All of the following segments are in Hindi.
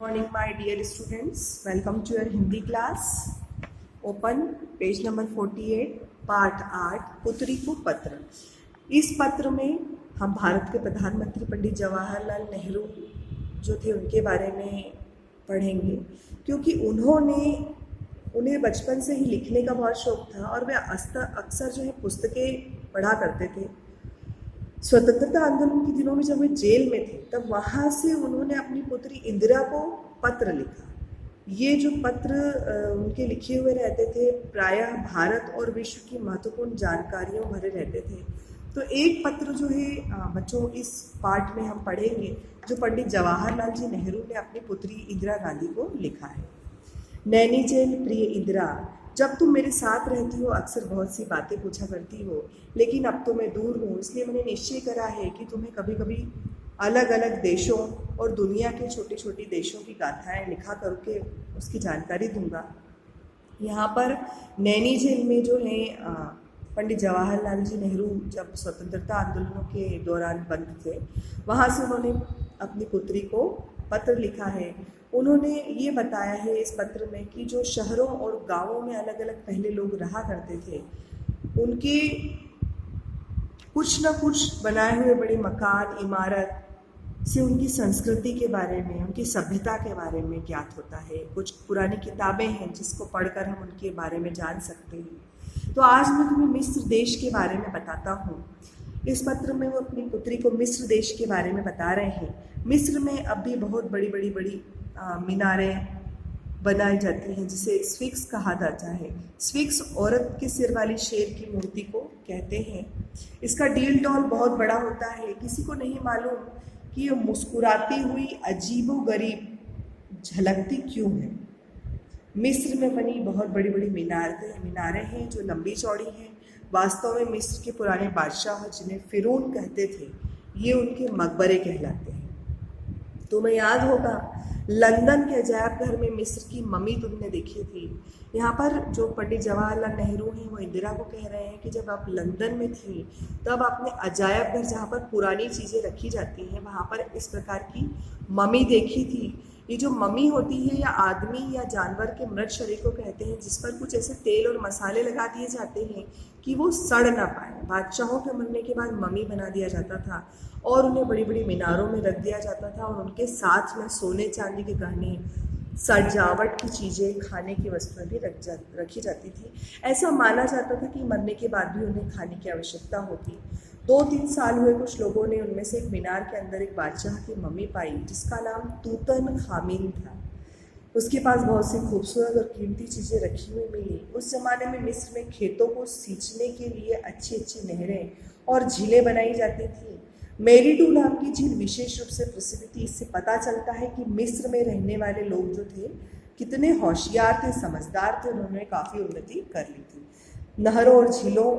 Morning, my dear students. Welcome to your Hindi class. Open page number 48, पाठ 8, पुत्री को पत्र। इस पत्र में हम भारत के प्रधानमंत्री पंडित जवाहरलाल नेहरू जो थे उनके बारे में पढ़ेंगे, क्योंकि उन्हें बचपन से ही लिखने का बहुत शौक था और वे अक्सर जो है पुस्तकें पढ़ा करते थे। स्वतंत्रता आंदोलन के दिनों में जब वे जेल में थे तब वहाँ से उन्होंने अपनी पुत्री इंदिरा को पत्र लिखा। ये जो पत्र उनके लिखे हुए रहते थे प्रायः भारत और विश्व की महत्वपूर्ण जानकारियों भरे रहते थे। तो एक पत्र जो है बच्चों इस पाठ में हम पढ़ेंगे जो पंडित जवाहरलाल जी नेहरू ने अपनी पुत्री इंदिरा गांधी को लिखा है। नैनी जेल प्रिय इंदिरा, जब तुम मेरे साथ रहती हो अक्सर बहुत सी बातें पूछा करती हो, लेकिन अब तो मैं दूर हूँ, इसलिए मैंने निश्चय करा है कि तुम्हें कभी कभी अलग अलग देशों और दुनिया के छोटे छोटे देशों की गाथाएं लिखा करके उसकी जानकारी दूंगा। यहाँ पर नैनी जेल में जो है पंडित जवाहरलाल जी नेहरू जब स्वतंत्रता आंदोलनों के दौरान बंद थे, वहाँ से उन्होंने अपनी पुत्री को पत्र लिखा है। उन्होंने ये बताया है इस पत्र में कि जो शहरों और गांवों में अलग अलग पहले लोग रहा करते थे, उनके कुछ न कुछ बनाए हुए बड़े मकान इमारत से उनकी संस्कृति के बारे में, उनकी सभ्यता के बारे में ज्ञात होता है। कुछ पुरानी किताबें हैं जिसको पढ़कर हम उनके बारे में जान सकते हैं। तो आज मैं तुम्हें मिस्र देश के बारे में बताता हूँ। इस पत्र में वो अपनी पुत्री को मिस्र देश के बारे में बता रहे हैं। मिस्र में अब भी बहुत बड़ी बड़ी मीनारें बनाई जाती हैं जिसे स्फिंक्स कहा जाता है। स्फिंक्स औरत के सिर वाली शेर की मूर्ति को कहते हैं। इसका डील डॉल बहुत बड़ा होता है। किसी को नहीं मालूम कि ये मुस्कुराती हुई अजीबोगरीब झलकती क्यों है। मिस्र में बनी बहुत बड़ी बड़ी मीनारें हैं जो लंबी चौड़ी हैं। वास्तव में मिस्र के पुराने बादशाह जिन्हें फिरौन कहते थे, ये उनके मकबरे कहलाते हैं। तुम्हें याद होगा लंदन के अजायब घर में मिस्र की मम्मी तुमने देखी थी। यहाँ पर जो पंडित जवाहरलाल नेहरू हैं वो इंदिरा को कह रहे हैं कि जब आप लंदन में थी तब आपने अजायब घर जहाँ पर पुरानी चीज़ें रखी जाती हैं वहाँ पर इस प्रकार की मम्मी देखी थी। ये जो मम्मी होती है या आदमी या जानवर के मृत शरीर को कहते हैं जिस पर कुछ ऐसे तेल और मसाले लगा दिए जाते हैं कि वो सड़ ना पाए। बादशाहों के मरने के बाद मम्मी बना दिया जाता था और उन्हें बड़ी बड़ी मीनारों में रख दिया जाता था और उनके साथ में सोने चांदी के गहने, सजावट की चीज़ें, खाने की वस्तुएं भी रखी जाती थी। ऐसा माना जाता था कि मरने के बाद भी उन्हें खाने की आवश्यकता होती। 2-3 साल हुए कुछ लोगों ने उनमें से एक मीनार के अंदर एक बादशाह की मम्मी पाई जिसका नाम तूतनखामिन था। उसके पास बहुत सी खूबसूरत और कीमती चीज़ें रखी हुई मिली। उस जमाने में मिस्र में खेतों को सींचने के लिए अच्छी अच्छी नहरें और झीलें बनाई जाती थी। मेरीडू नाम की झील विशेष रूप से प्रसिद्ध थी। इससे पता चलता है कि मिस्र में रहने वाले लोग जो थे कितने होशियार थे, समझदार थे, उन्होंने काफ़ी उन्नति कर ली थी। नहरों और झीलों,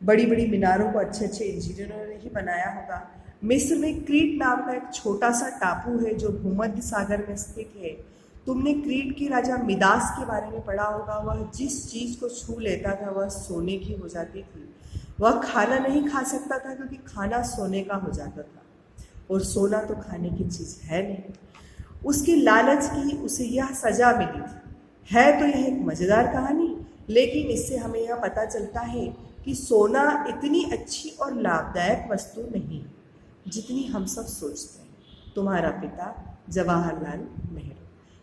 बड़ी बड़ी मीनारों को अच्छे अच्छे इंजीनियरों ने ही बनाया होगा। मिस्र में क्रीट नाम का एक छोटा सा टापू है जो भूमध्य सागर में स्थित है। तुमने क्रीट के राजा मिदास के बारे में पढ़ा होगा। वह जिस चीज़ को छू लेता था वह सोने की हो जाती थी। वह खाना नहीं खा सकता था क्योंकि खाना सोने का हो जाता था और सोना तो खाने की चीज़ है नहीं। उसके लालच की उसे यह सजा मिली थी। है तो यह एक मज़ेदार कहानी, लेकिन इससे हमें यह पता चलता है कि सोना इतनी अच्छी और लाभदायक वस्तु नहीं जितनी हम सब सोचते हैं। तुम्हारा पिता जवाहरलाल नेहरू।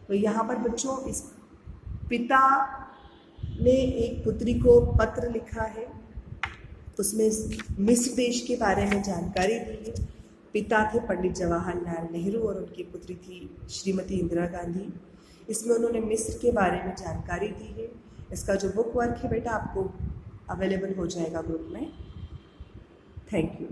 तो यहाँ पर बच्चों इस पिता ने एक पुत्री को पत्र लिखा है, उसमें मिस्र देश के बारे में जानकारी दी है। पिता थे पंडित जवाहरलाल नेहरू और उनकी पुत्री थी श्रीमती इंदिरा गांधी। इसमें उन्होंने मिस्र के बारे में जानकारी दी है। इसका जो बुक वर्क है बेटा आपको अवेलेबल हो जाएगा ग्रुप में। Thank you.